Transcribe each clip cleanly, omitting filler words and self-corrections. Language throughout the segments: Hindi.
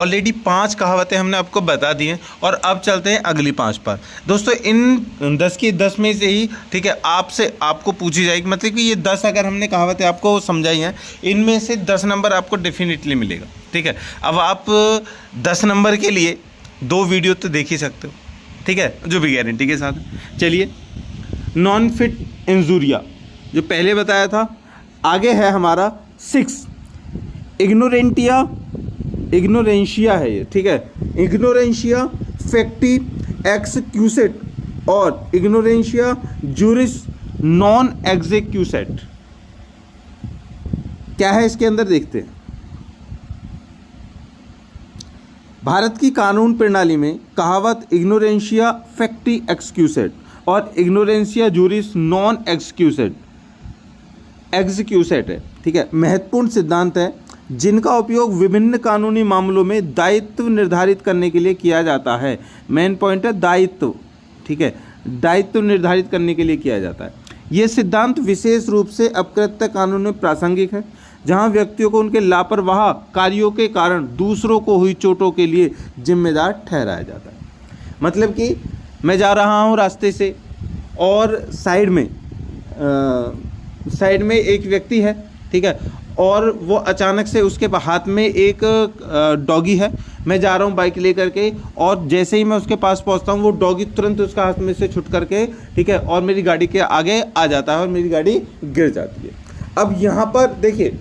ऑलरेडी 5 कहावतें हमने आपको बता दी हैं और अब चलते हैं अगली 5 पर। दोस्तों इन 10 की 10 में से ही ठीक है आपको पूछी जाएगी, मतलब कि ये 10 अगर हमने कहावतें आपको समझाई हैं, इनमें से 10 नंबर आपको डेफिनेटली मिलेगा। ठीक है, अब आप 10 नंबर के लिए 2 वीडियो तो देख ही सकते हो, ठीक है, जो भी गारंटी के साथ। चलिए, नॉन फिट इंजूरिया जो पहले बताया था, आगे है हमारा 6 इग्नोरेंशिया है ये, ठीक है, इग्नोरेंशिया फैक्टी एक्सक्यूसेट और इग्नोरेंशिया जूरिस नॉन एग्जीक्यूसेट। क्या है इसके अंदर, देखते हैं। भारत की कानून प्रणाली में कहावत इग्नोरेंशिया फैक्टी एक्सक्यूसेट और इग्नोरेंशिया जूरिस नॉन एग्जीक्यूसेट है, ठीक है, महत्वपूर्ण सिद्धांत है जिनका उपयोग विभिन्न कानूनी मामलों में दायित्व निर्धारित करने के लिए किया जाता है। मेन पॉइंट है दायित्व, ठीक है, दायित्व निर्धारित करने के लिए किया जाता है। ये सिद्धांत विशेष रूप से अपकृत्य कानून में प्रासंगिक है, जहां व्यक्तियों को उनके लापरवाह कार्यों के कारण दूसरों को हुई चोटों के लिए जिम्मेदार ठहराया जाता है। मतलब कि मैं जा रहा हूं रास्ते से और साइड में एक व्यक्ति है, ठीक है, और वो अचानक से उसके हाथ में एक डॉगी है। मैं जा रहा हूँ बाइक लेकर के और जैसे ही मैं उसके पास पहुँचता हूँ वो डॉगी तुरंत उसका हाथ में से छुट करके, ठीक है, और मेरी गाड़ी के आगे आ जाता है और मेरी गाड़ी गिर जाती है। अब यहाँ पर देखिए,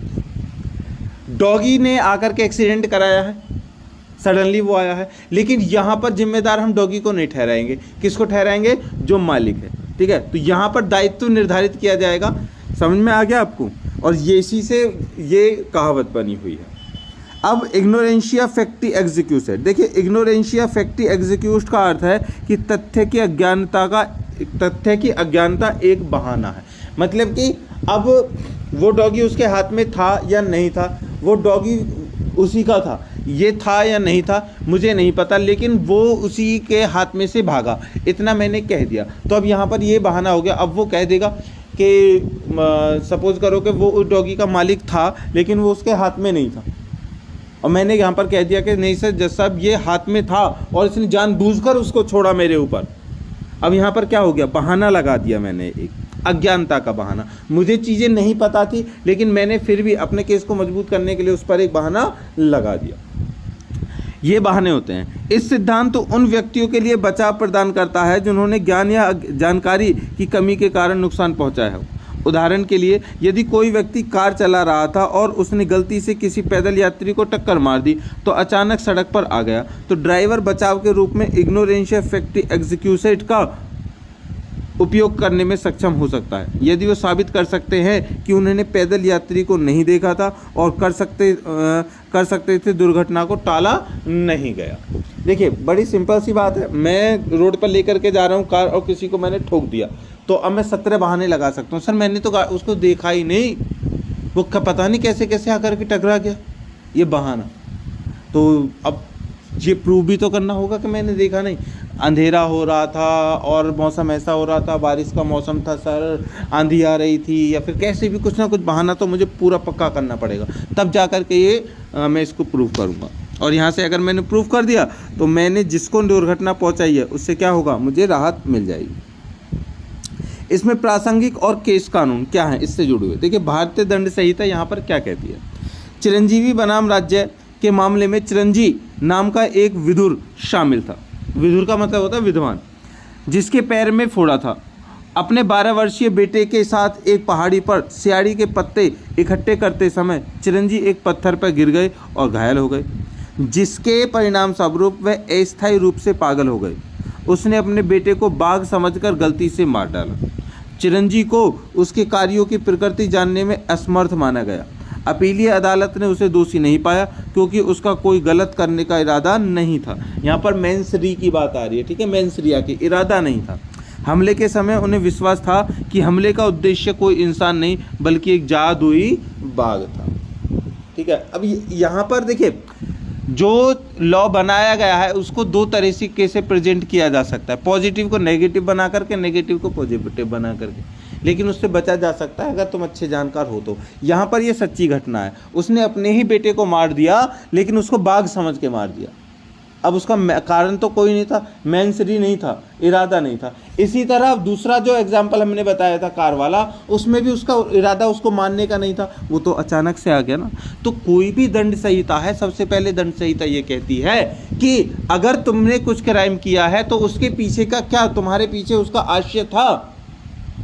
डॉगी ने आकर के एक्सीडेंट कराया है, सडनली वो आया है, लेकिन यहाँ पर जिम्मेदार हम डॉगी को नहीं ठहराएंगे, किसको ठहराएंगे, जो मालिक है, ठीक है। तो यहाँ पर दायित्व निर्धारित किया जाएगा। समझ में आ गया आपको? और ये इसी से ये कहावत बनी हुई है। अब इग्नोरेंशिया फैक्टी एग्जीक्यूसेट, देखिए, इग्नोरेंशिया फैक्टी एग्जीक्यूट का अर्थ है कि तथ्य की अज्ञानता एक बहाना है। मतलब कि अब वो डॉगी उसके हाथ में था या नहीं था, वो डॉगी उसी का था, ये था या नहीं था मुझे नहीं पता, लेकिन वो उसी के हाथ में से भागा, इतना मैंने कह दिया। तो अब यहाँ पर ये बहाना हो गया। अब वो कह देगा कि सपोज करो कि वो उस डॉगी का मालिक था लेकिन वो उसके हाथ में नहीं था, और मैंने यहाँ पर कह दिया कि नहीं सर, जज साहब ये हाथ में था और इसने जानबूझकर उसको छोड़ा मेरे ऊपर। अब यहाँ पर क्या हो गया, बहाना लगा दिया मैंने, एक अज्ञानता का बहाना। मुझे चीज़ें नहीं पता थी लेकिन मैंने फिर भी अपने केस को मजबूत करने के लिए उस पर एक बहाना लगा दिया। ये बहाने होते हैं। इस सिद्धांत तो उन व्यक्तियों के लिए बचाव प्रदान करता है जिन्होंने ज्ञान या जानकारी की कमी के कारण नुकसान पहुंचाया हो। उदाहरण के लिए, यदि कोई व्यक्ति कार चला रहा था और उसने गलती से किसी पैदल यात्री को टक्कर मार दी तो अचानक सड़क पर आ गया, तो ड्राइवर बचाव के रूप में इग्नोरेंशिया फैक्टी एग्जीक्यूसेट का उपयोग करने में सक्षम हो सकता है यदि वो साबित कर सकते हैं कि उन्होंने पैदल यात्री को नहीं देखा था और कर सकते थे दुर्घटना को टाला नहीं गया। देखिए, बड़ी सिंपल सी बात है। मैं रोड पर लेकर के जा रहा हूँ कार और किसी को मैंने ठोक दिया, तो अब मैं 17 बहाने लगा सकता हूँ। सर मैंने तो उसको देखा ही नहीं, वो पता नहीं कैसे कैसे आकर के टकरा गया, ये बहाना। तो अब ये प्रूव भी तो करना होगा कि मैंने देखा नहीं। अंधेरा हो रहा था और मौसम ऐसा हो रहा था, बारिश का मौसम था सर, आंधी आ रही थी, या फिर कैसे भी कुछ ना कुछ बहाना तो मुझे पूरा पक्का करना पड़ेगा, तब जा कर के ये मैं इसको प्रूव करूँगा। और यहाँ से अगर मैंने प्रूव कर दिया तो मैंने जिसको दुर्घटना पहुँचाई है उससे क्या होगा, मुझे राहत मिल जाएगी। इसमें प्रासंगिक और केस कानून क्या है इससे जुड़े हुए। देखिए, भारतीय दंड संहिता यहाँ पर क्या कहती है। चिरंजीवी बनाम राज्य के मामले में चिरंजी नाम का एक विधुर शामिल था। विधुर का मतलब होता है विद्वान, जिसके पैर में फोड़ा था। अपने 12 वर्षीय बेटे के साथ एक पहाड़ी पर सियाड़ी के पत्ते इकट्ठे करते समय चिरंजी एक पत्थर पर गिर गए और घायल हो गए, जिसके परिणाम स्वरूप वह अस्थायी रूप से पागल हो गए। उसने अपने बेटे को बाघ समझकर गलती से मार डाला। चिरंजी को उसके कार्यों की प्रकृति जानने में असमर्थ माना गया। अपीलीय अदालत ने उसे दोषी नहीं पाया क्योंकि उसका कोई गलत करने का इरादा नहीं था। यहाँ पर मेंस री की बात आ रही है, ठीक है, मेंस रिया की इरादा नहीं था। हमले के समय उन्हें विश्वास था कि हमले का उद्देश्य कोई इंसान नहीं बल्कि एक जादुई बाघ था, ठीक है। अब यहाँ पर देखिए, जो लॉ बनाया गया है उसको 2 तरीके से प्रेजेंट किया जा सकता है, पॉजिटिव को नेगेटिव बना करके, नेगेटिव को पॉजिटिव बना करके। लेकिन उससे बचा जा सकता है अगर तुम अच्छे जानकार हो तो। यहाँ पर ये सच्ची घटना है, उसने अपने ही बेटे को मार दिया लेकिन उसको बाघ समझ के मार दिया। अब उसका कारण तो कोई नहीं था, मैंसरी नहीं था, इरादा नहीं था। इसी तरह दूसरा जो एग्जाम्पल हमने बताया था कार वाला, उसमें भी उसका इरादा उसको मारने का नहीं था, वो तो अचानक से आ गया ना। तो कोई भी दंड संहिता है, सबसे पहले दंड संहिता ये कहती है कि अगर तुमने कुछ क्राइम किया है तो उसके पीछे का क्या, तुम्हारे पीछे उसका आशय था,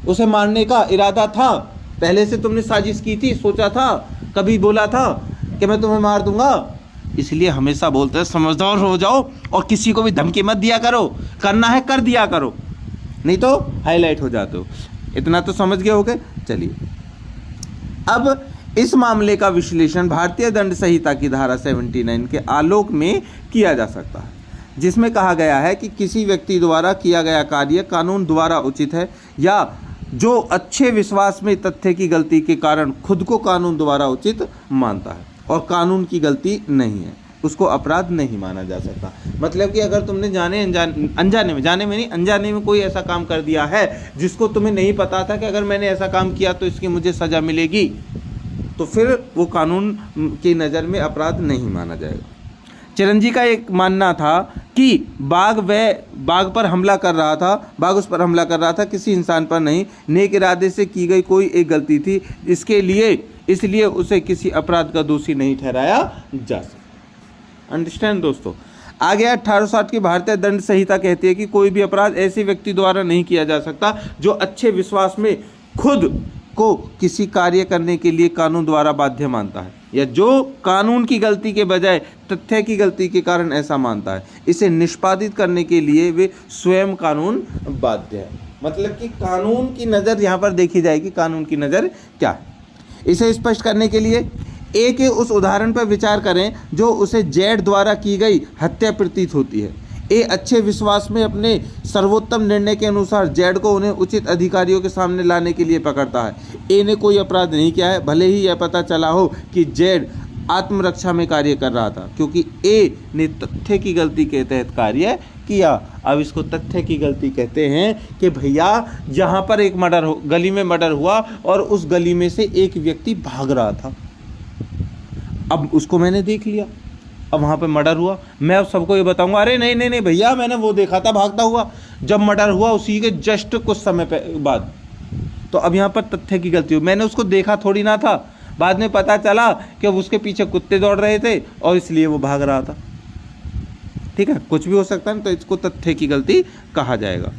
उसे मारने का इरादा था, पहले से तुमने साजिश की थी, सोचा था, कभी बोला था कि मैं तुम्हें मार दूंगा। इसलिए हमेशा बोलते हैं समझदार हो जाओ और किसी को भी धमकी मत दिया करो, करना है कर दिया करो, नहीं तो हाईलाइट हो जाते हो। इतना तो समझ गए होगे। चलिए अब इस मामले का विश्लेषण भारतीय दंड संहिता की धारा 79 के आलोक में किया जा सकता है, जिसमें कहा गया है कि किसी व्यक्ति द्वारा किया गया कार्य कानून द्वारा उचित है या जो अच्छे विश्वास में तथ्य की गलती के कारण खुद को कानून द्वारा उचित मानता है और कानून की गलती नहीं है, उसको अपराध नहीं माना जा सकता। मतलब कि अगर तुमने अनजाने में कोई ऐसा काम कर दिया है जिसको तुम्हें नहीं पता था कि अगर मैंने ऐसा काम किया तो इसकी मुझे सज़ा मिलेगी, तो फिर वो कानून की नज़र में अपराध नहीं माना जाएगा। चिरंजी का एक मानना था कि बाघ पर हमला कर रहा था, बाघ उस पर हमला कर रहा था, किसी इंसान पर नहीं, नेक इरादे से की गई कोई एक गलती थी, इसलिए उसे किसी अपराध का दोषी नहीं ठहराया जा सकता। अंडरस्टैंड दोस्तों। आगे 1860 की भारतीय दंड संहिता कहती है कि कोई भी अपराध ऐसे व्यक्ति द्वारा नहीं किया जा सकता जो अच्छे विश्वास में खुद को किसी कार्य करने के लिए कानून द्वारा बाध्य मानता है या जो कानून की गलती के बजाय तथ्य की गलती के कारण ऐसा मानता है। इसे निष्पादित करने के लिए वे स्वयं कानून बाध्य है। मतलब कि कानून की नज़र यहाँ पर देखी जाएगी, कानून की नज़र क्या है। इसे स्पष्ट करने के लिए ए के उस उदाहरण पर विचार करें जो उसे जेड द्वारा की गई हत्या प्रतीत होती है। ए अच्छे विश्वास में अपने सर्वोत्तम निर्णय के अनुसार जेड को उन्हें उचित अधिकारियों के सामने लाने के लिए पकड़ता है। ए ने कोई अपराध नहीं किया है, भले ही यह पता चला हो कि जेड आत्मरक्षा में कार्य कर रहा था, क्योंकि ए ने तथ्य की गलती के तहत कार्य किया। अब इसको तथ्य की गलती कहते हैं कि भैया जहाँ पर एक गली में मर्डर हुआ और उस गली में से एक व्यक्ति भाग रहा था, अब उसको मैंने देख लिया, अब वहाँ पे मर्डर हुआ, मैं अब सबको ये बताऊंगा अरे नहीं नहीं नहीं भैया मैंने वो देखा था भागता हुआ, जब मर्डर हुआ उसी के जस्ट कुछ समय बाद। तो अब यहाँ पर तथ्य की गलती हुई, मैंने उसको देखा थोड़ी ना था, बाद में पता चला कि उसके पीछे कुत्ते दौड़ रहे थे और इसलिए वो भाग रहा था। ठीक है, कुछ भी हो सकता है, तो इसको तथ्य की गलती कहा जाएगा।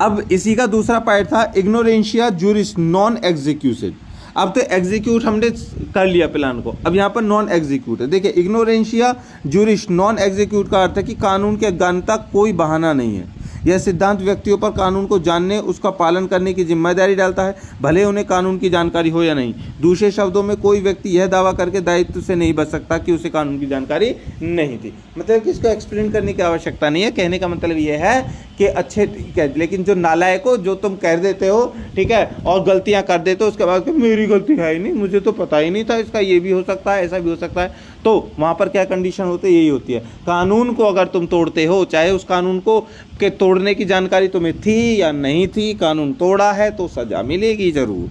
अब इसी का दूसरा पार्ट था इग्नोरेंशिया जूरिस नॉन एग्जीक्यूशन। अब तो एग्जीक्यूट हमने कर लिया प्लान को, अब यहाँ पर नॉन एग्जीक्यूट है। देखिए इग्नोरेंशिया जूरिस नॉन एग्जीक्यूट का अर्थ है कि कानून के अज्ञान का कोई बहाना नहीं है। यह सिद्धांत व्यक्तियों पर कानून को जानने, उसका पालन करने की जिम्मेदारी डालता है, भले उन्हें कानून की जानकारी हो या नहीं। दूसरे शब्दों में कोई व्यक्ति यह दावा करके दायित्व से नहीं बच सकता कि उसे कानून की जानकारी नहीं थी। मतलब कि इसको एक्सप्लेन करने की आवश्यकता नहीं है। कहने का मतलब यह है कि अच्छे ठीक है, लेकिन जो नालायक हो, जो तुम कह देते हो ठीक है और गलतियां कर देते हो, उसके बाद कि मेरी गलती है ही नहीं, मुझे तो पता ही नहीं था इसका, ये भी हो सकता है, ऐसा भी हो सकता है, तो वहाँ पर क्या कंडीशन होती है, यही होती है। कानून को अगर तुम तोड़ते हो, चाहे उस कानून को के तोड़ने की जानकारी तुम्हें थी या नहीं थी, कानून तोड़ा है तो सजा मिलेगी जरूर।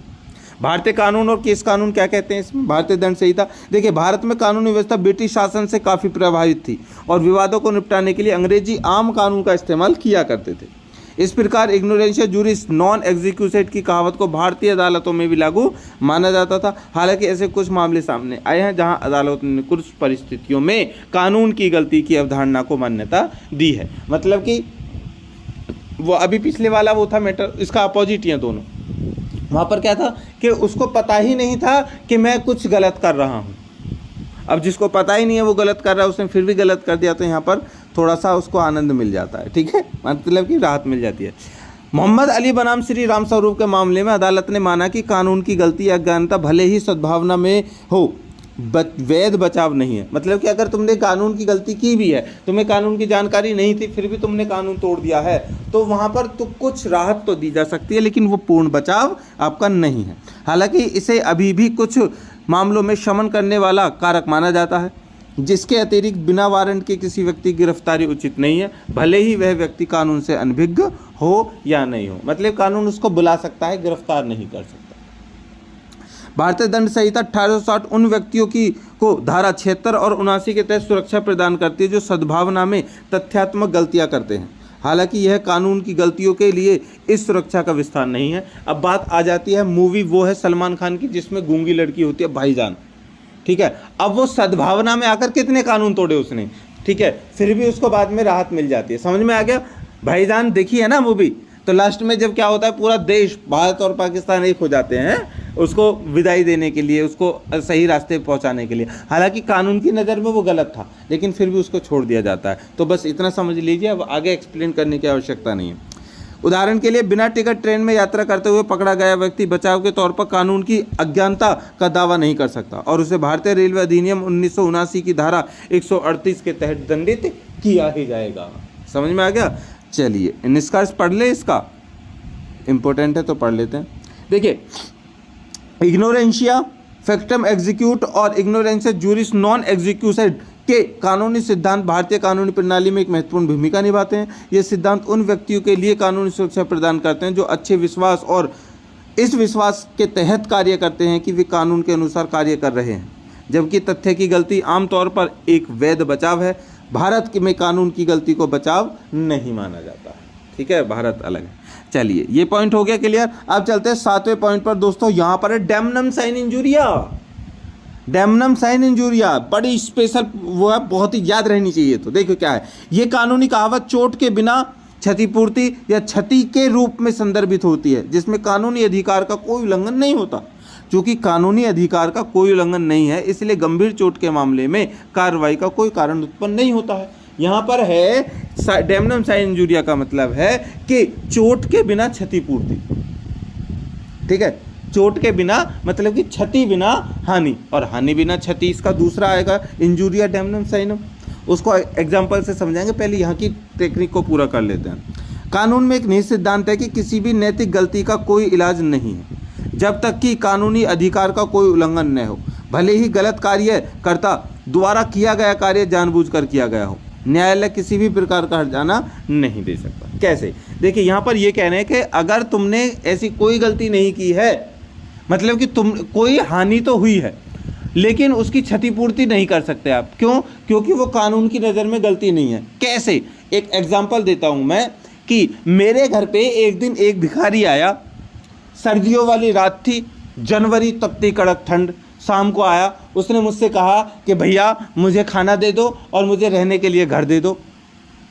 भारतीय कानून और केस कानून क्या कहते हैं इसमें, भारतीय दंड संहिता। देखिए भारत में कानूनी व्यवस्था ब्रिटिश शासन से काफ़ी प्रभावित थी और विवादों को निपटाने के लिए अंग्रेजी आम कानून का इस्तेमाल किया करते थे। इस प्रकार इग्नोरेंशिया जूरिस नॉन एग्जीक्यूटेड की कहावत को भारतीय अदालतों में भी लागू माना जाता था। हालांकि ऐसे कुछ मामले सामने आए हैं जहां अदालतों ने कुछ परिस्थितियों में कानून की गलती की अवधारणा को मान्यता दी है। मतलब कि वो अभी पिछले वाला वो था मैटर, इसका अपोजिट ही है दोनों। वहाँ पर क्या था कि उसको पता ही नहीं था कि मैं कुछ गलत कर रहा हूँ। अब जिसको पता ही नहीं है वो गलत कर रहा है, उसने फिर भी गलत कर दिया, तो यहाँ पर थोड़ा सा उसको आनंद मिल जाता है। ठीक है, मतलब कि राहत मिल जाती है। मोहम्मद अली बनाम श्री राम स्वरूप के मामले में अदालत ने माना कि कानून की गलती या अज्ञानता भले ही सद्भावना में हो, वैध बचाव नहीं है। मतलब कि अगर तुमने कानून की गलती की भी है, तुम्हें कानून की जानकारी नहीं थी, फिर भी तुमने कानून तोड़ दिया है, तो वहाँ पर तो कुछ राहत तो दी जा सकती है, लेकिन वो पूर्ण बचाव आपका नहीं है। हालांकि इसे अभी भी कुछ मामलों में शमन करने वाला कारक माना जाता है। जिसके अतिरिक्त बिना वारंट के किसी व्यक्ति की गिरफ्तारी उचित नहीं है, भले ही वह व्यक्ति कानून से अनभिज्ञ हो या नहीं हो। मतलब कानून उसको बुला सकता है, गिरफ्तार नहीं कर सकता। भारतीय दंड संहिता 1860 उन व्यक्तियों की को धारा 76 और 79 के तहत सुरक्षा प्रदान करती है जो सद्भावना में तथ्यात्मक गलतियां करते हैं। हालांकि यह कानून की गलतियों के लिए इस सुरक्षा का विस्तार नहीं है। अब बात आ जाती है मूवी वो है सलमान खान की जिसमें गूंगी लड़की होती है भाईजान, ठीक है। अब वो सद्भावना में आकर कितने कानून तोड़े उसने, ठीक है, फिर भी उसको बाद में राहत मिल जाती है। समझ में आ गया? भाईजान देखी है ना मूवी, तो लास्ट में जब क्या होता है पूरा देश, भारत और पाकिस्तान एक हो जाते हैं उसको विदाई देने के लिए, उसको सही रास्ते पहुंचाने के लिए। हालांकि कानून की नज़र में वो गलत था, लेकिन फिर भी उसको छोड़ दिया जाता है। तो बस इतना समझ लीजिए, अब आगे एक्सप्लेन करने की आवश्यकता नहीं है। उदाहरण के लिए, बिना टिकट ट्रेन में यात्रा करते हुए पकड़ा गया व्यक्ति बचाव के तौर पर कानून की अज्ञानता का दावा नहीं कर सकता और उसे भारतीय रेलवे अधिनियम 1979 की धारा 138 के तहत दंडित किया ही जाएगा। समझ में आ गया? चलिए निष्कर्ष पढ़ ले, इसका इंपॉर्टेंट है तो पढ़ लेते हैं। देखिए, इग्नोरेंशिया फैक्टम एग्जीक्यूट और इग्नोरेंशिया जूरिस नॉन एग्जीक्यूशन के कानूनी सिद्धांत भारतीय कानूनी प्रणाली में एक महत्वपूर्ण भूमिका निभाते हैं। ये सिद्धांत उन व्यक्तियों के लिए कानूनी सुरक्षा प्रदान करते हैं जो अच्छे विश्वास और इस विश्वास के तहत कार्य करते हैं कि वे कानून के अनुसार कार्य कर रहे हैं, जबकि तथ्य की गलती आमतौर पर एक वैध बचाव है। भारत में कानून की गलती को बचाव नहीं माना जाता है, ठीक है, भारत अलग है। चलिए ये पॉइंट हो गया क्लियर। अब चलते हैं 7वें पॉइंट पर दोस्तों। यहाँ पर है damnum sine injuria. Damnum sine injuria बड़ी स्पेशल वो है, बहुत ही याद रहनी चाहिए। तो देखो क्या है, ये कानूनी कहावत चोट के बिना क्षतिपूर्ति या क्षति के रूप में संदर्भित होती है जिसमें कानूनी अधिकार का कोई उल्लंघन नहीं होता। चूंकि कानूनी अधिकार का कोई उल्लंघन नहीं है, इसलिए गंभीर चोट के मामले में कार्रवाई का कोई कारण उत्पन्न नहीं होता है। यहाँ पर है डैमनम साइन इंजूरिया का मतलब है कि चोट के बिना क्षतिपूर्ति, ठीक है, चोट के बिना मतलब कि क्षति बिना हानि, और हानि बिना क्षति, इसका दूसरा आएगा इंजूरिया डैमनम साइनम। उसको एग्जांपल से समझाएंगे, पहले यहाँ की टेक्निक को पूरा कर लेते हैं। कानून में एक निहित सिद्धांत है कि किसी भी नैतिक गलती का कोई इलाज नहीं है जब तक कि कानूनी अधिकार का कोई उल्लंघन न हो, भले ही गलत कार्य कर्ता द्वारा किया गया कार्य जानबूझकर किया गया हो। न्यायालय किसी भी प्रकार का हर्जाना नहीं दे सकता। कैसे? देखिए यहाँ पर ये कह रहे हैं कि अगर तुमने ऐसी कोई गलती नहीं की है, मतलब कि तुम कोई हानि तो हुई है लेकिन उसकी क्षतिपूर्ति नहीं कर सकते आप। क्यों? क्योंकि वो कानून की नज़र में गलती नहीं है। कैसे? एक एग्जाम्पल देता हूँ मैं कि मेरे घर पे एक दिन एक भिखारी आया, सर्दियों वाली रात थी, जनवरी तपती कड़क ठंड, शाम को आया, उसने मुझसे कहा कि भैया मुझे खाना दे दो और मुझे रहने के लिए घर दे दो।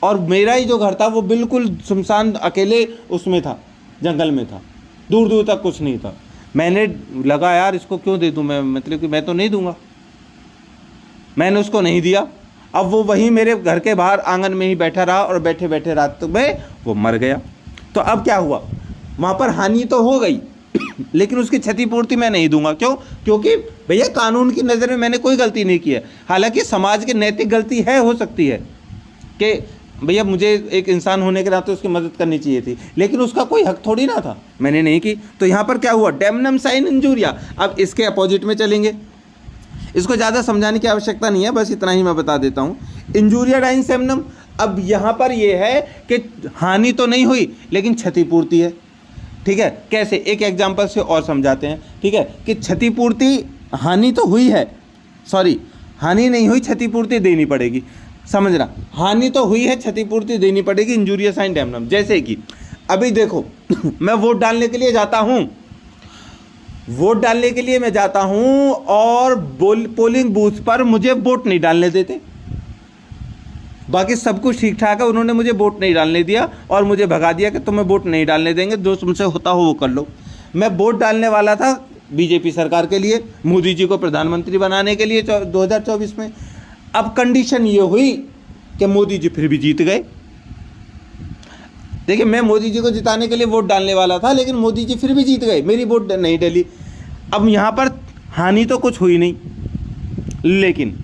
और मेरा ही जो घर था वो बिल्कुल सुनसान अकेले उसमें था, जंगल में था, दूर दूर तक कुछ नहीं था। मैंने लगा यार इसको क्यों दे दूँ मैं, मतलब कि मैं तो नहीं दूंगा। मैंने उसको नहीं दिया। अब वो वहीं मेरे घर के बाहर आंगन में ही बैठा रहा और बैठे बैठे रात में वो मर गया। तो अब क्या हुआ, वहाँ पर हानि तो हो गई लेकिन उसकी क्षतिपूर्ति मैं नहीं दूंगा। क्यों? क्योंकि भैया कानून की नज़र में मैंने कोई गलती नहीं की है। हालांकि समाज की नैतिक गलती है, हो सकती है कि भैया मुझे एक इंसान होने के नाते उसकी मदद करनी चाहिए थी, लेकिन उसका कोई हक थोड़ी ना था, मैंने नहीं की। तो यहाँ पर क्या हुआ, डैमनम साइन इंजूरिया। अब इसके अपोजिट में चलेंगे, इसको ज़्यादा समझाने की आवश्यकता नहीं है, बस इतना ही मैं बता देता हूँ। इंजूरिया डाइन सेमनम, अब यहाँ पर यह है कि हानि तो नहीं हुई लेकिन क्षतिपूर्ति है, ठीक है। कैसे? एक एग्जाम्पल से और समझाते हैं, ठीक है, कि क्षतिपूर्ति, हानि तो हुई है, सॉरी हानि नहीं हुई, क्षतिपूर्ति देनी पड़ेगी। समझना, हानि तो हुई है, क्षतिपूर्ति देनी पड़ेगी, इंजूरिया साइन डैमनम। जैसे कि अभी देखो मैं वोट डालने के लिए जाता हूँ, वोट डालने के लिए मैं जाता हूँ और पोलिंग बूथ पर मुझे वोट नहीं डालने देते, बाकी सब कुछ ठीक ठाक है, उन्होंने मुझे वोट नहीं डालने दिया और मुझे भगा दिया कि तुम्हें वोट नहीं डालने देंगे, जो तुमसे होता हो वो कर लो। मैं वोट डालने वाला था बीजेपी सरकार के लिए, मोदी जी को प्रधानमंत्री बनाने के लिए 2024 में। अब कंडीशन ये हुई कि मोदी जी फिर भी जीत गए। देखिए मैं मोदी जी को जिताने के लिए वोट डालने वाला था लेकिन मोदी जी फिर भी जीत गए, मेरी वोट नहीं डली। अब यहाँ पर हानि तो कुछ हुई नहीं, लेकिन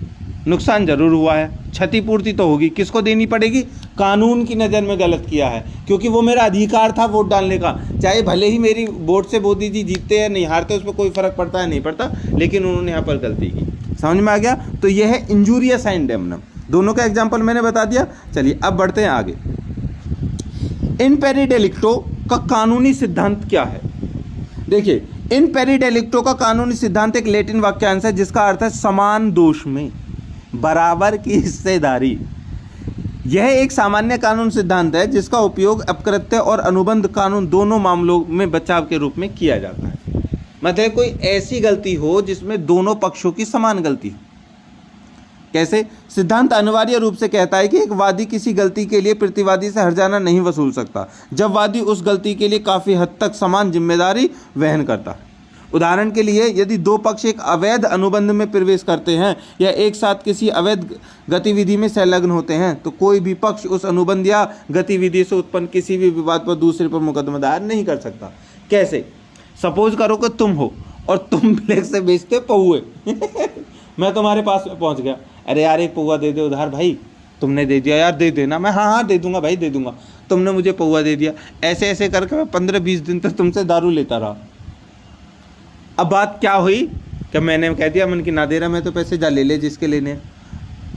नुकसान जरूर हुआ है, क्षतिपूर्ति तो होगी, किसको देनी पड़ेगी? कानून की नज़र में गलत किया है, क्योंकि वो मेरा अधिकार था वोट डालने का। चाहे भले ही मेरी वोट से मोदी जी जीतते या नहीं हारते, उस पर कोई फर्क पड़ता है नहीं पड़ता, लेकिन उन्होंने यहाँ पर गलती की। समझ में आ गया? तो यह है इंजूरियस एंड डैमनम। दोनों का एग्जाम्पल मैंने बता दिया। चलिए अब बढ़ते हैं आगे। इम्पेरी डेलिक्टो का कानूनी सिद्धांत क्या है? देखिए, इम्पेरी डेलिक्टो का कानूनी सिद्धांत एक लैटिन वाक्यांश है जिसका अर्थ है समान दोष में बराबर की हिस्सेदारी। यह एक सामान्य कानून सिद्धांत है जिसका उपयोग अपकृत्य और अनुबंध कानून दोनों मामलों में बचाव के रूप में किया जाता है। मतलब कोई ऐसी गलती हो जिसमें दोनों पक्षों की समान गलती हो। कैसे? सिद्धांत अनिवार्य रूप से कहता है कि एक वादी किसी गलती के लिए प्रतिवादी से हर्जाना नहीं वसूल सकता जब वादी उस गलती के लिए काफ़ी हद तक समान जिम्मेदारी वहन करता है। उदाहरण के लिए, यदि दो पक्ष एक अवैध अनुबंध में प्रवेश करते हैं या एक साथ किसी अवैध गतिविधि में संलग्न होते हैं, तो कोई भी पक्ष उस अनुबंध या गतिविधि से उत्पन्न किसी भी विवाद पर दूसरे पर मुकदमा दायर नहीं कर सकता। कैसे? सपोज करो कि तुम हो और तुम ब्लैक से बेचते पौए मैं तुम्हारे पास में पहुंच गया, अरे यार एक पौआ दे दे उधार भाई। तुमने दे दिया, यार दे देना। मैं हाँ दे दूंगा भाई, दे दूंगा। तुमने मुझे पौआ दे दिया। ऐसे ऐसे करके मैं 15-20 दिन तक तुमसे दारू लेता रहा। अब बात क्या हुई कि मैंने कह दिया मन की ना दे रहा, मैं तो पैसे जा ले जिसके लेने।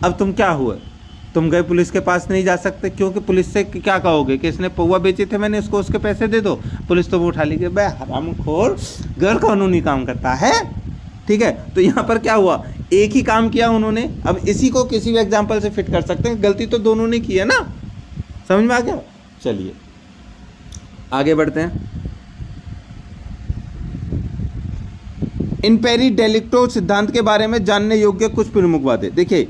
अब तुम क्या हुआ? तुम गए पुलिस के पास नहीं जा सकते, क्योंकि पुलिस से क्या कहोगे कि इसने पौआ बेचे थे मैंने, इसको उसके पैसे दे दो। पुलिस तो वो उठा लेगी, बे हरामखोर गैर कानूनी काम करता है। ठीक है, तो यहाँ पर क्या हुआ? एक ही काम किया उन्होंने। अब इसी को किसी भी एग्जाम्पल से फिट कर सकते हैं, गलती तो दोनों ने की है ना। समझ में आ गया? चलिए आगे बढ़ते हैं। इम्पेरी डेलिक्टो सिद्धांत के बारे में जानने योग्य कुछ प्रमुख बातें। देखिए,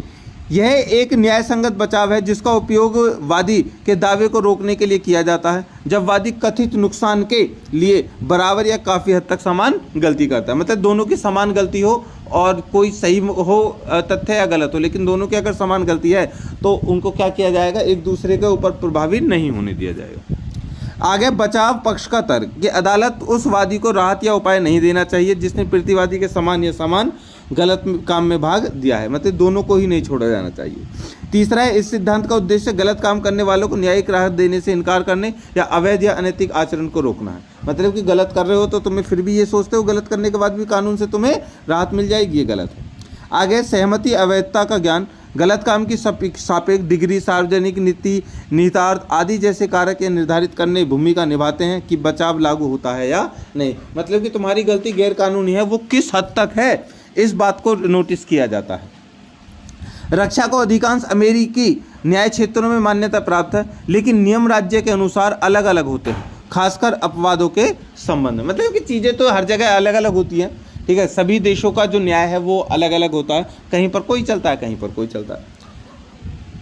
यह एक न्यायसंगत बचाव है जिसका उपयोग वादी के दावे को रोकने के लिए किया जाता है जब वादी कथित नुकसान के लिए बराबर या काफ़ी हद तक समान गलती करता है। मतलब दोनों की समान गलती हो और कोई सही हो तथ्य या गलत हो, लेकिन दोनों की अगर समान गलती है तो उनको क्या किया जाएगा? एक दूसरे के ऊपर प्रभावी नहीं होने दिया जाएगा। आगे, बचाव पक्ष का तर्क कि अदालत उस वादी को राहत या उपाय नहीं देना चाहिए जिसने प्रतिवादी के समान या समान गलत काम में भाग दिया है। मतलब दोनों को ही नहीं छोड़ा जाना चाहिए। तीसरा है, इस सिद्धांत का उद्देश्य गलत काम करने वालों को न्यायिक राहत देने से इनकार करने या अवैध या अनैतिक आचरण को रोकना है। मतलब कि गलत कर रहे हो तो तुम्हें फिर भी ये सोचते हो गलत करने के बाद भी कानून से तुम्हें राहत मिल जाएगी, ये गलत है। आगे, सहमति अवैधता का ज्ञान गलत काम की सापेक्ष डिग्री, सार्वजनिक नीति, निहितार्थ आदि जैसे कारक ये निर्धारित करने भूमिका निभाते हैं कि बचाव लागू होता है या नहीं। मतलब कि तुम्हारी गलती गैर कानूनी है, वो किस हद तक है इस बात को नोटिस किया जाता है। रक्षा को अधिकांश अमेरिकी न्याय क्षेत्रों में मान्यता प्राप्त है, लेकिन नियम राज्य के अनुसार अलग अलग होते हैं, खासकर अपवादों के संबंध में। मतलब कि चीज़ें तो हर जगह अलग अलग होती हैं। ठीक है, सभी देशों का जो न्याय है वो अलग अलग होता है, कहीं पर कोई चलता है, कहीं पर कोई चलता है।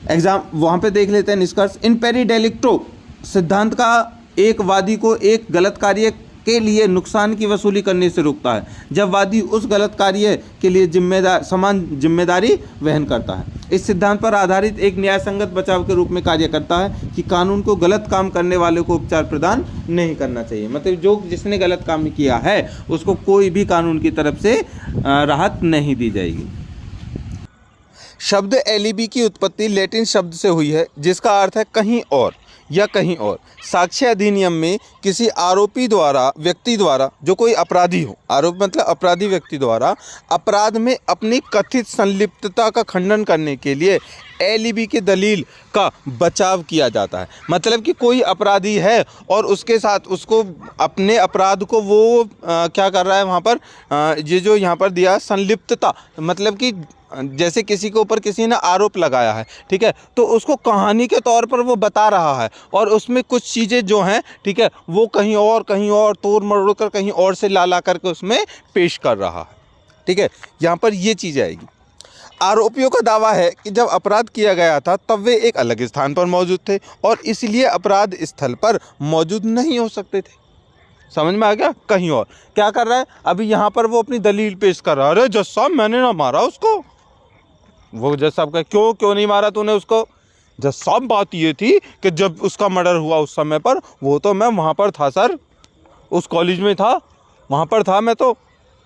एग्जाम वहाँ पे देख लेते हैं निष्कर्ष। इम्पेरी डेलिक्टो सिद्धांत का एक वादी को एक गलत कार्य के लिए नुकसान की वसूली करने से रोकता है जब वादी उस गलत कार्य के लिए समान जिम्मेदारी वहन करता है। इस सिद्धांत पर आधारित एक न्यायसंगत बचाव के रूप में कार्य करता है कि कानून को गलत काम करने वाले को उपचार प्रदान नहीं करना चाहिए। मतलब जिसने गलत काम किया है उसको कोई भी कानून की तरफ से राहत नहीं दी जाएगी। शब्द एलिबी की उत्पत्ति लैटिन शब्द से हुई है जिसका अर्थ है कहीं और या कहीं और। साक्ष्य अधिनियम में किसी आरोपी द्वारा व्यक्ति द्वारा जो कोई अपराधी हो, आरोप मतलब अपराधी व्यक्ति द्वारा अपराध में अपनी कथित संलिप्तता का खंडन करने के लिए एलिबी की दलील का बचाव किया जाता है। मतलब कि कोई अपराधी है और उसके साथ उसको अपने अपराध को वो क्या कर रहा है वहाँ पर ये जो यहाँ पर दिया संलिप्तता, मतलब कि जैसे किसी के ऊपर किसी ने आरोप लगाया है, ठीक है, तो उसको कहानी के तौर पर वो बता रहा है और उसमें कुछ चीज़ें जो हैं, ठीक है, वो कहीं और तोड़ मरोड़ कर कहीं और से ला करके उसमें पेश कर रहा है। ठीक है, यहाँ पर ये चीज़ आएगी। आरोपियों का दावा है कि जब अपराध किया गया था तब वे एक अलग स्थान पर मौजूद थे और इसलिए अपराध स्थल पर मौजूद नहीं हो सकते थे। समझ में आ गया? कहीं और क्या कर रहा है अभी यहाँ पर वो अपनी दलील पेश कर रहा है। अरे जज साहब मैंने ना मारा उसको। वो जज साहब का क्यों नहीं मारा तूने उसको? जज साहब बात ये थी कि जब उसका मर्डर हुआ उस समय पर वो तो मैं वहाँ पर था सर, उस कॉलेज में था, वहाँ पर था मैं, तो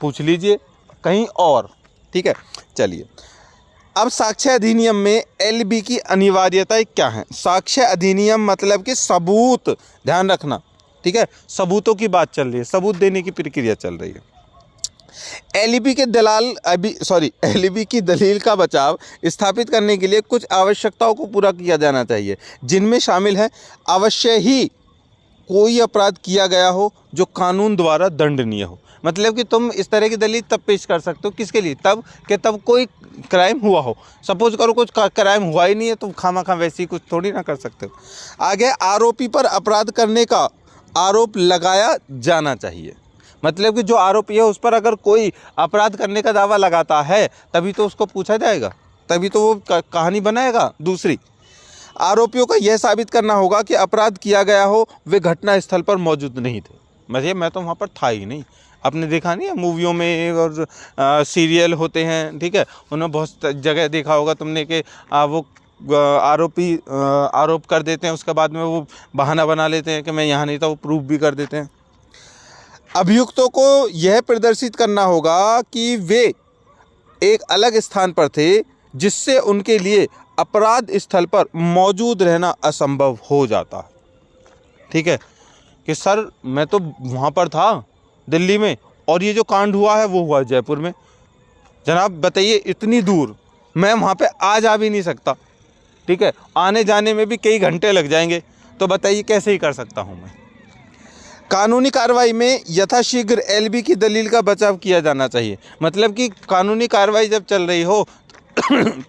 पूछ लीजिए कहीं और। ठीक है, चलिए अब साक्ष्य अधिनियम में एलबी की अनिवार्यताएं क्या हैं? साक्ष्य अधिनियम मतलब कि सबूत, ध्यान रखना, ठीक है, सबूतों की बात चल रही है, सबूत देने की प्रक्रिया चल रही है। एलईबी की दलील का बचाव स्थापित करने के लिए कुछ आवश्यकताओं को पूरा किया जाना चाहिए, जिनमें शामिल है अवश्य ही कोई अपराध किया गया हो जो कानून द्वारा दंडनीय हो। मतलब कि तुम इस तरह की दलील तब पेश कर सकते हो, किसके लिए? तब कि तब कोई क्राइम हुआ हो। सपोज करो कुछ क्राइम हुआ ही नहीं है, तुम खामा वैसे ही कुछ थोड़ी ना कर सकते हो। आगे, आरोपी पर अपराध करने का आरोप लगाया जाना चाहिए। मतलब कि जो आरोपी है उस पर अगर कोई अपराध करने का दावा लगाता है तभी तो उसको पूछा जाएगा, तभी तो वो कहानी बनाएगा। दूसरी, आरोपियों को यह साबित करना होगा कि अपराध किया गया हो वे घटना स्थल पर मौजूद नहीं थे। मतलब मैं तो वहाँ पर था ही नहीं। आपने देखा नहीं है मूवियों में और सीरियल होते हैं, ठीक है, उन्होंने बहुत जगह देखा होगा तुमने कि वो आरोपी आरोप कर देते हैं, उसके बाद में वो बहाना बना लेते हैं कि मैं यहाँ नहीं था, वो प्रूफ भी कर देते हैं। अभियुक्तों को यह प्रदर्शित करना होगा कि वे एक अलग स्थान पर थे जिससे उनके लिए अपराध स्थल पर मौजूद रहना असंभव हो जाता है। ठीक है, कि सर मैं तो वहाँ पर था दिल्ली में और ये जो कांड हुआ है वो हुआ जयपुर में। जनाब बताइए, इतनी दूर मैं वहाँ पे आ जा भी नहीं सकता, ठीक है, आने जाने में भी कई घंटे लग जाएंगे, तो बताइए कैसे ही कर सकता हूँ मैं। कानूनी कार्रवाई में यथाशीघ्र एलबी की दलील का बचाव किया जाना चाहिए। मतलब कि कानूनी कार्रवाई जब चल रही हो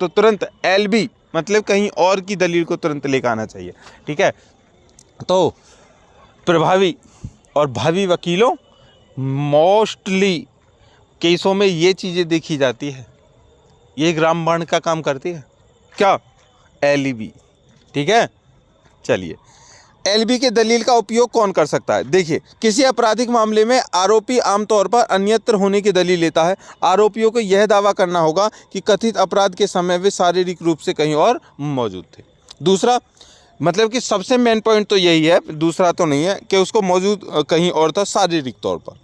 तो तुरंत एलबी मतलब कहीं और की दलील को तुरंत लेकर आना चाहिए, ठीक है। तो प्रभावी और भावी वकीलों मोस्टली केसों में ये चीज़ें देखी जाती है, ये रामबाण का काम करती है, क्या? एलबी, ठीक है। चलिए, एलबी के दलील का उपयोग कौन कर सकता है? देखिए, किसी आपराधिक मामले में आरोपी आमतौर पर अन्यत्र होने की दलील लेता है। आरोपियों को यह दावा करना होगा कि कथित अपराध के समय वे शारीरिक रूप से कहीं और मौजूद थे। दूसरा, मतलब कि सबसे मेन पॉइंट तो यही है, दूसरा तो नहीं है, कि उसको मौजूद कहीं और था शारीरिक तौर पर।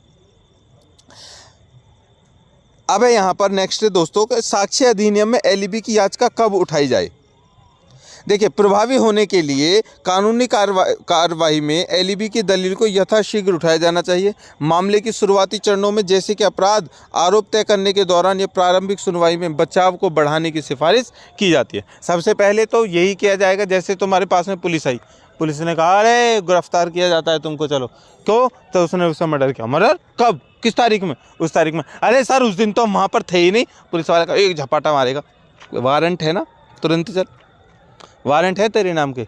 अब है यहाँ पर नेक्स्ट दोस्तों, साक्ष्य अधिनियम में एलबी की याचिका कब उठाई जाए? देखिए, प्रभावी होने के लिए कानूनी कार्रवाई में एलबी की दलील को यथाशीघ्र उठाया जाना चाहिए। मामले की शुरुआती चरणों में जैसे कि अपराध आरोप तय करने के दौरान या प्रारंभिक सुनवाई में बचाव को बढ़ाने की सिफारिश की जाती है। सबसे पहले तो यही किया जाएगा, जैसे तुम्हारे पास में पुलिस आई, पुलिस ने कहा अरे गिरफ्तार किया जाता है तुमको, चलो। क्यों? तो उसने उसका मर्डर किया। मर्डर कब? किस तारीख में? उस तारीख में। अरे सर उस दिन तो हम वहाँ पर थे ही नहीं। पुलिस वाले का एक झपाटा मारेगा, वारंट है ना, तुरंत चल, वारंट है तेरे नाम के,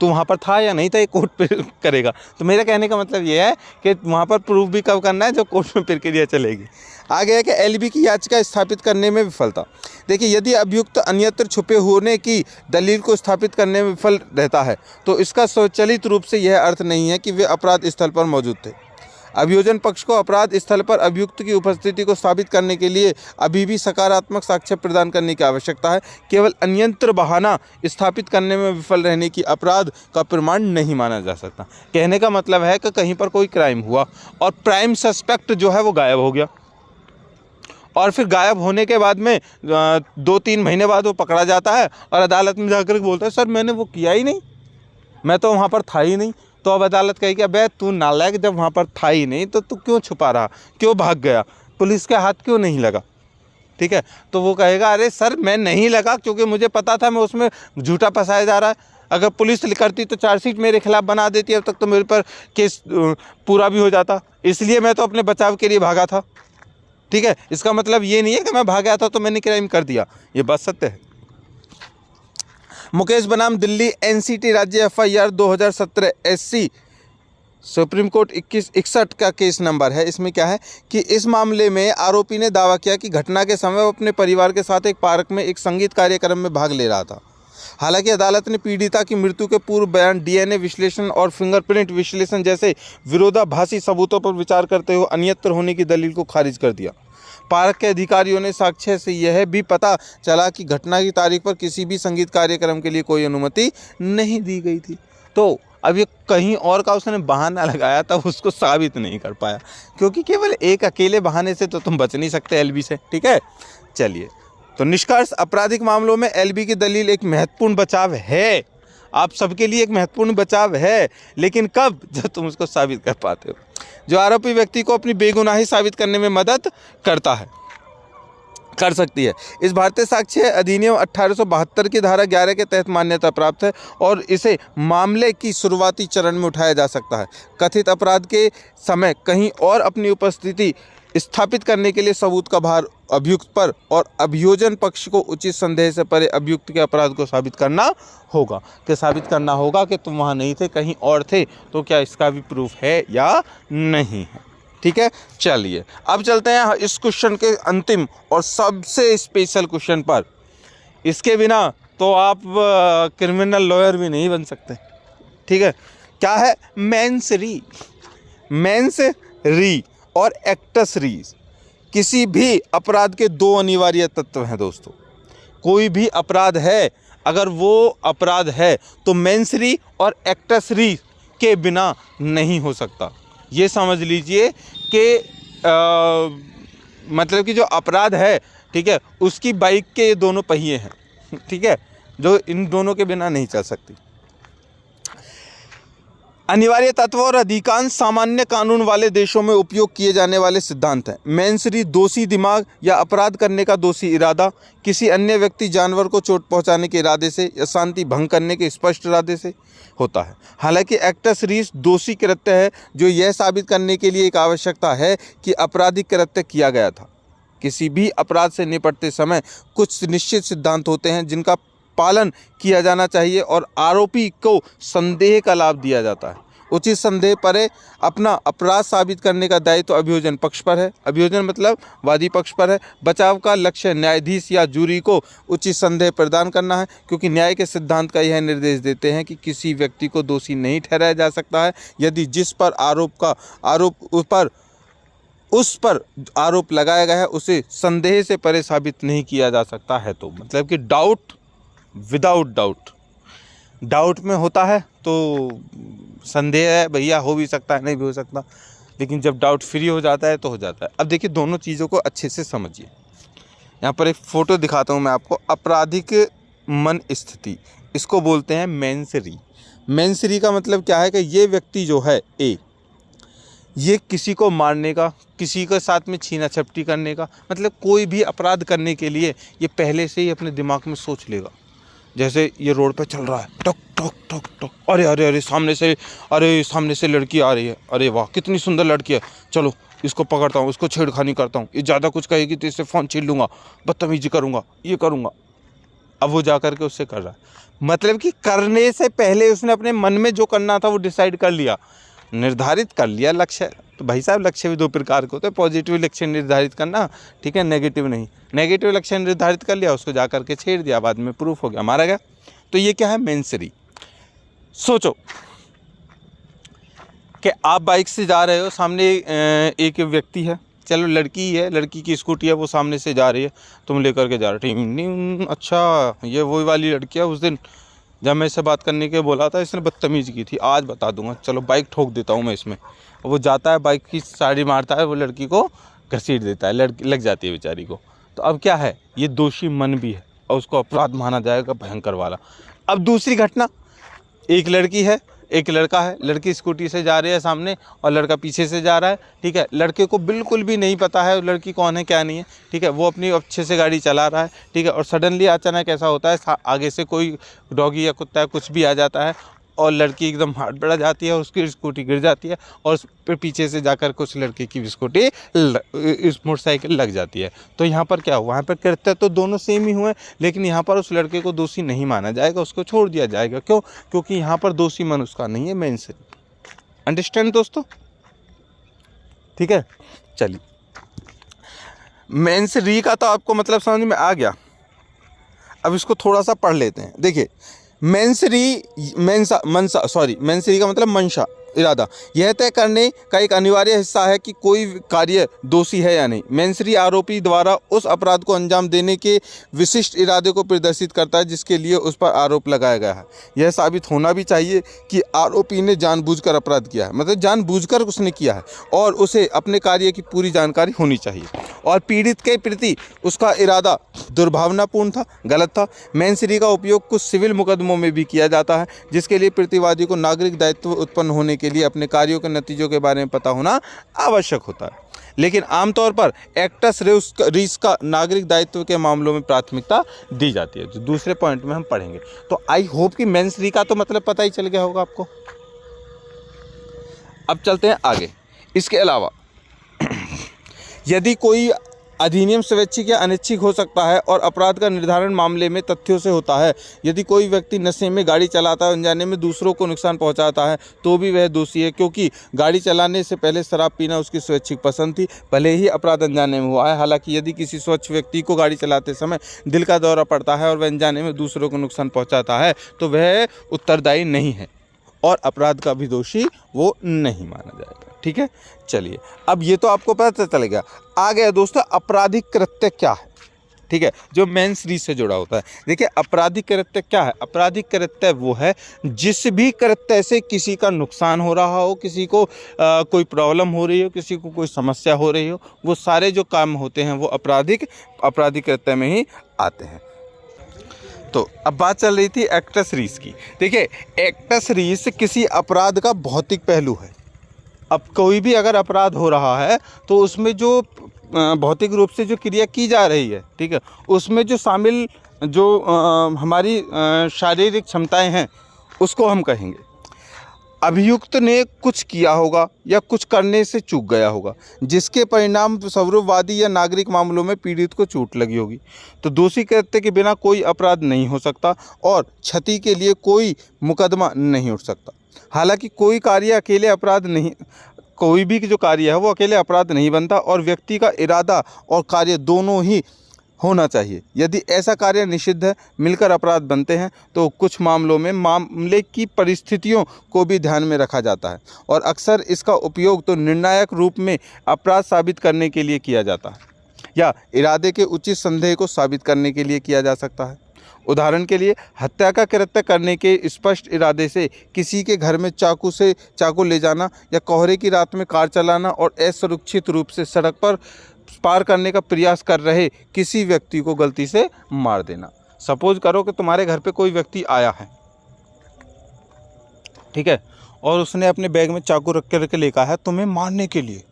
तू वहाँ पर था या नहीं था ये कोर्ट पे करेगा। तो मेरा कहने का मतलब ये है कि वहाँ पर प्रूफ भी कब करना है, जब कोर्ट में प्रक्रिया चलेगी। आगे है कि एलबी की याचिका स्थापित करने में विफलता। देखिए, यदि अभियुक्त अन्यत्र छुपे होने की दलील को स्थापित करने में विफल रहता है तो इसका स्वचालित रूप से यह अर्थ नहीं है कि वे अपराध स्थल पर मौजूद थे। अभियोजन पक्ष को अपराध स्थल पर अभियुक्त की उपस्थिति को साबित करने के लिए अभी भी सकारात्मक साक्ष्य प्रदान करने की आवश्यकता है। केवल अन्यत्र बहाना स्थापित करने में विफल रहने की अपराध का प्रमाण नहीं माना जा सकता। कहने का मतलब है कि कहीं पर कोई क्राइम हुआ और प्राइम सस्पेक्ट जो है वो गायब हो गया, और फिर गायब होने के बाद में 2-3 महीने बाद वो पकड़ा जाता है और अदालत में जाकर बोलता है सर मैंने वो किया ही नहीं, मैं तो वहाँ पर था ही नहीं। तो अब अदालत कहेगी अबे तू नालायक, जब वहाँ पर था ही नहीं तो तू क्यों छुपा रहा, क्यों भाग गया, पुलिस के हाथ क्यों नहीं लगा? ठीक है, तो वो कहेगा अरे सर मैं नहीं लगा क्योंकि मुझे पता था मैं उसमें झूठा फंसाया जा रहा है। अगर पुलिस करती तो चार्जशीट मेरे खिलाफ बना देती, अब तक तो मेरे पर केस पूरा भी हो जाता, इसलिए मैं तो अपने बचाव के लिए भागा था। ठीक है, इसका मतलब ये नहीं है कि मैं भाग गया था तो मैंने क्राइम कर दिया, ये बात सत्य है। मुकेश बनाम दिल्ली एनसीटी राज्य FIR 2017 SC सुप्रीम कोर्ट 2161 का केस नंबर है। इसमें क्या है कि इस मामले में आरोपी ने दावा किया कि घटना के समय वो अपने परिवार के साथ एक पार्क में एक संगीत कार्यक्रम में भाग ले रहा था। हालांकि अदालत ने पीड़िता की मृत्यु के पूर्व बयान, DNA विश्लेषण और फिंगरप्रिंट विश्लेषण जैसे विरोधाभासी सबूतों पर विचार करते हुए अन्यत्र होने की दलील को खारिज कर दिया। पार्क के अधिकारियों ने साक्ष्य से यह भी पता चला कि घटना की तारीख पर किसी भी संगीत कार्यक्रम के लिए कोई अनुमति नहीं दी गई थी। तो अब ये कहीं और का उसने बहाना लगाया था, उसको साबित नहीं कर पाया, क्योंकि केवल एक अकेले बहाने से तो तुम बच नहीं सकते एलबी से। ठीक है, चलिए तो निष्कर्ष, आपराधिक मामलों में एलबी की दलील एक महत्वपूर्ण बचाव है, आप सबके लिए एक महत्वपूर्ण बचाव है, लेकिन कब? जब तुम उसको साबित कर पाते हो, जो आरोपी व्यक्ति को अपनी बेगुनाही साबित करने में मदद कर सकती है। इस भारतीय साक्ष्य अधिनियम 1872 की धारा 11 के तहत मान्यता प्राप्त है और इसे मामले की शुरुआती चरण में उठाया जा सकता है। कथित अपराध के समय कहीं और अपनी उपस्थिति स्थापित करने के लिए सबूत का भार अभियुक्त पर और अभियोजन पक्ष को उचित संदेह से परे अभियुक्त के अपराध को साबित करना होगा। कि तुम वहाँ नहीं थे, कहीं और थे, तो क्या इसका भी प्रूफ है या नहीं है। ठीक है, चलिए अब चलते हैं इस क्वेश्चन के अंतिम और सबसे स्पेशल क्वेश्चन पर। इसके बिना तो आप क्रिमिनल लॉयर भी नहीं बन सकते। ठीक है, क्या है? मेंस री और एक्टस री किसी भी अपराध के दो अनिवार्य तत्व हैं दोस्तों। कोई भी अपराध है, अगर वो अपराध है तो मेंस री और एक्टस री के बिना नहीं हो सकता। ये समझ लीजिए कि मतलब कि जो अपराध है, ठीक है, उसकी बाइक के ये दोनों पहिए हैं, ठीक है, जो इन दोनों के बिना नहीं चल सकती। अनिवार्य तत्व और अधिकांश सामान्य कानून वाले देशों में उपयोग किए जाने वाले सिद्धांत हैं। मेंस री दोषी दिमाग या अपराध करने का दोषी इरादा, किसी अन्य व्यक्ति जानवर को चोट पहुंचाने के इरादे से या शांति भंग करने के स्पष्ट इरादे से होता है। हालांकि एक्टस रीस दोषी कृत्य है जो यह साबित करने के लिए एक आवश्यकता है कि आपराधिक कृत्य किया गया था। किसी भी अपराध से निपटते समय कुछ निश्चित सिद्धांत होते हैं जिनका पालन किया जाना चाहिए और आरोपी को संदेह का लाभ दिया जाता है। उचित संदेह परे अपना अपराध साबित करने का दायित्व तो अभियोजन पक्ष पर है। अभियोजन मतलब वादी पक्ष पर है। बचाव का लक्ष्य न्यायाधीश या जूरी को उचित संदेह प्रदान करना है, क्योंकि न्याय के सिद्धांत का यह निर्देश देते हैं कि किसी व्यक्ति को दोषी नहीं ठहराया जा सकता है यदि जिस पर उस पर आरोप लगाया गया है उसे संदेह से परे साबित नहीं किया जा सकता है। तो मतलब कि डाउट विदाउट डाउट में होता है तो संदेह है भैया, हो भी सकता है नहीं भी हो सकता, लेकिन जब डाउट फ्री हो जाता है तो हो जाता है। अब देखिए दोनों चीज़ों को अच्छे से समझिए। यहाँ पर एक फ़ोटो दिखाता हूँ मैं आपको। आपराधिक मन स्थिति, इसको बोलते हैं मेंस री। मेंस री का मतलब क्या है कि ये व्यक्ति जो है ए, ये किसी को मारने का, किसी के साथ में छीना झपटी करने का, मतलब कोई भी अपराध करने के लिए ये पहले से ही अपने दिमाग में सोच लेगा। जैसे ये रोड पे चल रहा है, टक टक टक टक, अरे अरे अरे सामने से लड़की आ रही है, अरे वाह कितनी सुंदर लड़की है, चलो इसको पकड़ता हूँ, इसको छेड़खानी करता हूँ, ये ज़्यादा कुछ कहेगी तो इससे फ़ोन छीन लूँगा, बदतमीजी करूँगा, ये करूँगा। अब वो जा कर के उससे कर रहा है, मतलब कि करने से पहले उसने अपने मन में जो करना था वो डिसाइड कर लिया, निर्धारित कर लिया लक्ष्य। तो भाई साहब लक्ष्य भी दो प्रकार के होते हैं, पॉजिटिव लक्ष्य निर्धारित करना, ठीक है, नेगेटिव नहीं। नेगेटिव लक्ष्य निर्धारित कर लिया, उसको जा करके छेड़ दिया, बाद में प्रूफ हो गया, मारा गया। तो ये क्या है? मेंस री। सोचो कि आप बाइक से जा रहे हो, सामने एक व्यक्ति है, चलो लड़की है, लड़की की स्कूटी है, वो सामने से जा रही है, तुम लेकर के जा रहे हो। अच्छा ये वही वाली लड़की है, उस दिन जब मैं इससे बात करने के बोला था इसने बदतमीज़ी की थी, आज बता दूंगा, चलो बाइक ठोक देता हूँ मैं इसमें। वो जाता है, बाइक की साड़ी मारता है, वो लड़की को घसीट देता है, लड़की लग जाती है बेचारी को। तो अब क्या है? ये दोषी मन भी है और उसको अपराध माना जाएगा भयंकर वाला। अब दूसरी घटना, एक लड़की है, एक लड़का है, लड़की स्कूटी से जा रही है सामने और लड़का पीछे से जा रहा है, ठीक है। लड़के को बिल्कुल भी नहीं पता है लड़की कौन है क्या नहीं है, ठीक है, वो अपनी अच्छे से गाड़ी चला रहा है, ठीक है। और सडनली अचानक ऐसा होता है आगे से कोई डॉगी या कुत्ता या कुछ भी आ जाता है और लड़की एकदम हाथ बढ़ा जाती है, उसकी स्कूटी गिर जाती है और फिर पीछे से जाकर कुछ लड़के की स्कूटी इस मोटरसाइकिल लग जाती है। तो यहाँ पर क्या हुआ? वहाँ पर कृत्य तो दोनों सेम ही हुए, लेकिन यहाँ पर उस लड़के को दोषी नहीं माना जाएगा, उसको छोड़ दिया जाएगा। क्यों? क्योंकि यहाँ पर दोषी मन उसका नहीं है, मेंस री। अंडरस्टैंड दोस्तों? ठीक है, चलिए मेंस री का तो आपको मतलब समझ में आ गया। अब इसको थोड़ा सा पढ़ लेते हैं। देखिए मेंस री का मतलब मंशा, इरादा यह तय करने का एक अनिवार्य हिस्सा है कि कोई कार्य दोषी है या नहीं। मेंसरी आरोपी द्वारा उस अपराध को अंजाम देने के विशिष्ट इरादे को प्रदर्शित करता है जिसके लिए उस पर आरोप लगाया गया है। यह साबित होना भी चाहिए कि आरोपी ने जानबूझकर अपराध किया है, मतलब जानबूझकर उसने किया है, और उसे अपने कार्य की पूरी जानकारी होनी चाहिए, और पीड़ित के प्रति उसका इरादा दुर्भावनापूर्ण था, गलत था। मेंसरी का उपयोग कुछ सिविल मुकदमों में भी किया जाता है जिसके लिए प्रतिवादी को नागरिक दायित्व उत्पन्न होने के लिए अपने कार्यों के नतीजों के बारे में पता होना आवश्यक होता है। लेकिन आमतौर पर एक्टस रीस का नागरिक दायित्व के मामलों में प्राथमिकता दी जाती है, जो दूसरे पॉइंट में हम पढ़ेंगे। तो आई होप कि मेंसरी का तो मतलब पता ही चल गया होगा आपको। अब चलते हैं आगे। इसके अलावा यदि कोई अधिनियम स्वैच्छिक या अनैच्छिक हो सकता है और अपराध का निर्धारण मामले में तथ्यों से होता है। यदि कोई व्यक्ति नशे में गाड़ी चलाता है, अनजाने में दूसरों को नुकसान पहुंचाता है, तो भी वह दोषी है, क्योंकि गाड़ी चलाने से पहले शराब पीना उसकी स्वैच्छिक पसंद थी, भले ही अपराध अनजाने में हुआ है। हालांकि यदि किसी स्वच्छ व्यक्ति को गाड़ी चलाते समय दिल का दौरा पड़ता है और वह अनजाने में दूसरों को नुकसान पहुँचाता है, तो वह उत्तरदायी नहीं है और अपराध का भी दोषी वो नहीं माना जाएगा। ठीक है, चलिए अब ये तो आपको पता चल गया। आ गया दोस्तों आपराधिक कृत्य क्या है। ठीक है, जो मेंसरी से जुड़ा होता है। देखिए आपराधिक कृत्य क्या है। आपराधिक कृत्य वो है जिस भी कृत्य से किसी का नुकसान हो रहा हो, किसी को कोई प्रॉब्लम हो रही हो, किसी को कोई समस्या हो रही हो, वो सारे जो काम होते हैं वो आपराधिक कृत्य में ही आते हैं। तो अब बात चल रही थी एक्टस रीस की। देखिए एक्टस रीस किसी अपराध का भौतिक पहलू है। अब कोई भी अगर अपराध हो रहा है तो उसमें जो भौतिक रूप से जो क्रिया की जा रही है, ठीक है, उसमें जो शामिल जो हमारी शारीरिक क्षमताएं हैं उसको हम कहेंगे। अभियुक्त ने कुछ किया होगा या कुछ करने से चूक गया होगा जिसके परिणाम स्वरूपवादी या नागरिक मामलों में पीड़ित को चोट लगी होगी, तो दोषी कृत्य के बिना कोई अपराध नहीं हो सकता और क्षति के लिए कोई मुकदमा नहीं उठ सकता। हालांकि कोई कार्य अकेले अपराध नहीं, कोई भी जो कार्य है वो अकेले अपराध नहीं बनता और व्यक्ति का इरादा और कार्य दोनों ही होना चाहिए। यदि ऐसा कार्य निषिद्ध है, मिलकर अपराध बनते हैं, तो कुछ मामलों में मामले की परिस्थितियों को भी ध्यान में रखा जाता है और अक्सर इसका उपयोग तो निर्णायक रूप में अपराध साबित करने के लिए किया जाता है या इरादे के उचित संदेह को साबित करने के लिए किया जा सकता है। उदाहरण के लिए हत्या का कृत्य करने के स्पष्ट इरादे से किसी के घर में चाकू ले जाना या कोहरे की रात में कार चलाना और असुरक्षित रूप से सड़क पर पार करने का प्रयास कर रहे किसी व्यक्ति को गलती से मार देना। सपोज करो कि तुम्हारे घर पे कोई व्यक्ति आया है, ठीक है, और उसने अपने बैग में चाकू रख के लेकर है तुम्हें मारने के लिए।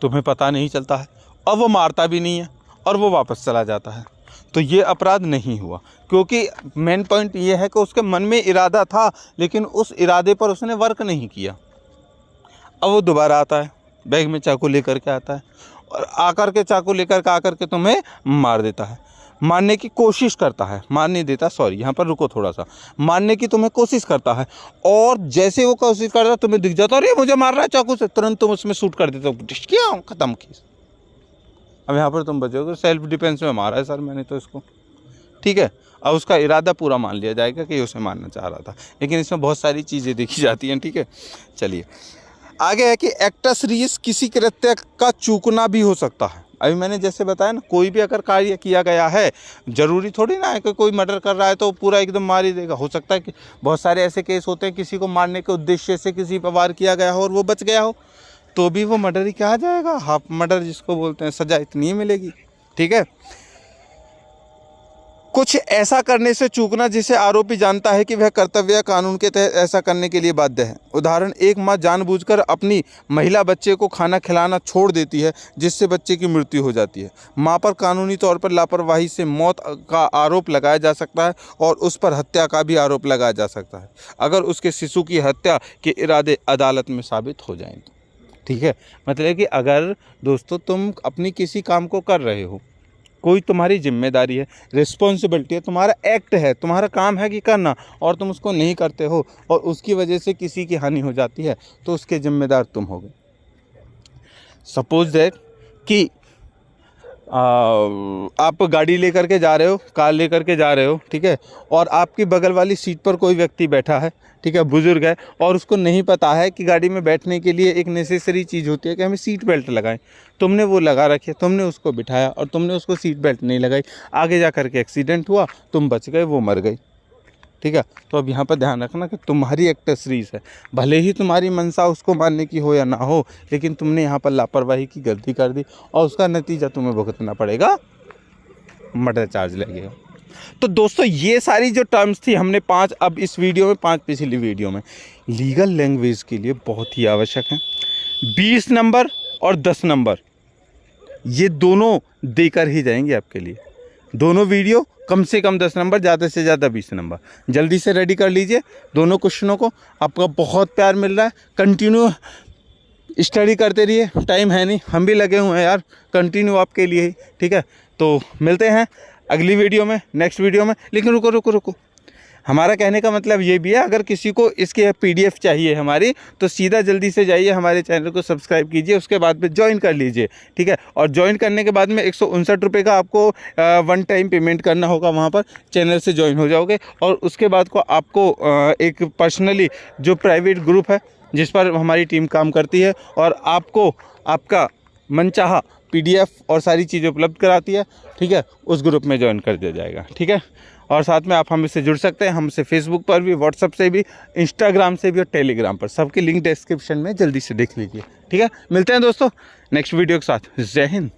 तुम्हें पता नहीं चलता है और वो मारता भी नहीं है और वो वापस चला जाता है, तो ये अपराध नहीं हुआ, क्योंकि मेन पॉइंट ये है कि उसके मन में इरादा था लेकिन उस इरादे पर उसने वर्क नहीं किया। अब वो दोबारा आता है, बैग में चाकू लेकर के आता है और आकर के चाकू लेकर के आकर के तुम्हें मार देता है, मारने की कोशिश करता है, मार नहीं देता, सॉरी यहाँ पर रुको थोड़ा सा, मारने की तुम्हें कोशिश करता है और जैसे वो कोशिश करता है तुम्हें दिख जाता है अरे मुझे मार रहा है चाकू से, तुरंत तुम उसमें शूट कर देते हो, क्या खत्म केस। अब यहाँ पर तुम बचोगे सेल्फ डिफेंस में मारा है सर मैंने तो इसको, ठीक है। अब उसका इरादा पूरा मान लिया जाएगा कि उसे मारना चाह रहा था, लेकिन इसमें बहुत सारी चीज़ें देखी जाती हैं, ठीक है। चलिए आगे है कि एक्टस रीस किसी कृत्य का चूकना भी हो सकता है। अभी मैंने जैसे बताया ना, कोई भी अगर कार्य किया गया है, जरूरी थोड़ी ना है कि कोई मर्डर कर रहा है तो पूरा एकदम मार ही देगा। हो सकता है कि बहुत सारे ऐसे केस होते हैं किसी को मारने के उद्देश्य से किसी पर वार किया गया हो और वो बच गया हो, तो भी वो मर्डर ही कहा जाएगा, हाफ मर्डर जिसको बोलते हैं, सजा इतनी ही मिलेगी, ठीक है। कुछ ऐसा करने से चूकना जिसे आरोपी जानता है कि वह कर्तव्य कानून के तहत ऐसा करने के लिए बाध्य है। उदाहरण, एक माँ जानबूझकर अपनी महिला बच्चे को खाना खिलाना छोड़ देती है जिससे बच्चे की मृत्यु हो जाती है। माँ पर कानूनी तौर पर लापरवाही से मौत का आरोप लगाया जा सकता है और उस पर हत्या का भी आरोप लगाया जा सकता है अगर उसके शिशु की हत्या के इरादे अदालत में साबित हो जाएं तो, ठीक है। मतलब कि अगर दोस्तों तुम अपनी किसी काम को कर रहे हो, कोई तुम्हारी जिम्मेदारी है, रिस्पॉन्सिबिलिटी है, तुम्हारा एक्ट है, तुम्हारा काम है कि करना, और तुम उसको नहीं करते हो और उसकी वजह से किसी की हानि हो जाती है तो उसके जिम्मेदार तुम होगे। सपोज दैट कि आप गाड़ी लेकर के जा रहे हो, कार लेकर के जा रहे हो, ठीक है, और आपकी बगल वाली सीट पर कोई व्यक्ति बैठा है, ठीक है, बुजुर्ग है, और उसको नहीं पता है कि गाड़ी में बैठने के लिए एक नेसेसरी चीज़ होती है कि हमें सीट बेल्ट लगाएं। तुमने वो लगा रखी है, तुमने उसको बिठाया और तुमने उसको सीट बेल्ट नहीं लगाई, आगे जा कर के एक्सीडेंट हुआ, तुम बच गए, वो मर गई, ठीक है। तो अब यहाँ पर ध्यान रखना कि तुम्हारी एक्सेसरीज है, भले ही तुम्हारी मंशा उसको मारने की हो या ना हो, लेकिन तुमने यहाँ पर लापरवाही की, गलती कर दी और उसका नतीजा तुम्हें भुगतना पड़ेगा, मर्डर चार्ज लगेगा। तो दोस्तों ये सारी जो टर्म्स थी हमने 5, अब इस वीडियो में 5, पिछली वीडियो में, लीगल लैंग्वेज के लिए बहुत ही आवश्यक है। 20 नंबर और 10 नंबर ये दोनों देकर ही जाएंगे आपके लिए। दोनों वीडियो कम से कम 10 नंबर, ज़्यादा से ज़्यादा 20 नंबर, जल्दी से रेडी कर लीजिए दोनों क्वेश्चनों को। आपका बहुत प्यार मिल रहा है, कंटिन्यू स्टडी करते रहिए, टाइम है नहीं, हम भी लगे हुए हैं यार कंटिन्यू आपके लिए ही, ठीक है। तो मिलते हैं अगली वीडियो में, नेक्स्ट वीडियो में। लेकिन रुको रुको रुको, हमारा कहने का मतलब ये भी है, अगर किसी को इसके PDF चाहिए हमारी, तो सीधा जल्दी से जाइए हमारे चैनल को सब्सक्राइब कीजिए, उसके बाद में ज्वाइन कर लीजिए, ठीक है। और ज्वाइन करने के बाद में 159 रुपये का आपको 1 टाइम पेमेंट करना होगा, वहाँ पर चैनल से ज्वाइन हो जाओगे। और उसके बाद को आपको एक पर्सनली जो प्राइवेट ग्रुप है जिस पर हमारी टीम काम करती है और आपको आपका मनचाहा PDF और सारी चीज़ें उपलब्ध कराती है, ठीक है, उस ग्रुप में ज्वाइन कर दिया जाएगा, ठीक है। और साथ में आप हमसे जुड़ सकते हैं, हमसे फेसबुक पर भी, व्हाट्सएप से भी, इंस्टाग्राम से भी और टेलीग्राम पर, सबकी लिंक डिस्क्रिप्शन में, जल्दी से देख लीजिए, ठीक है। मिलते हैं दोस्तों नेक्स्ट वीडियो के साथ। जय हिंद।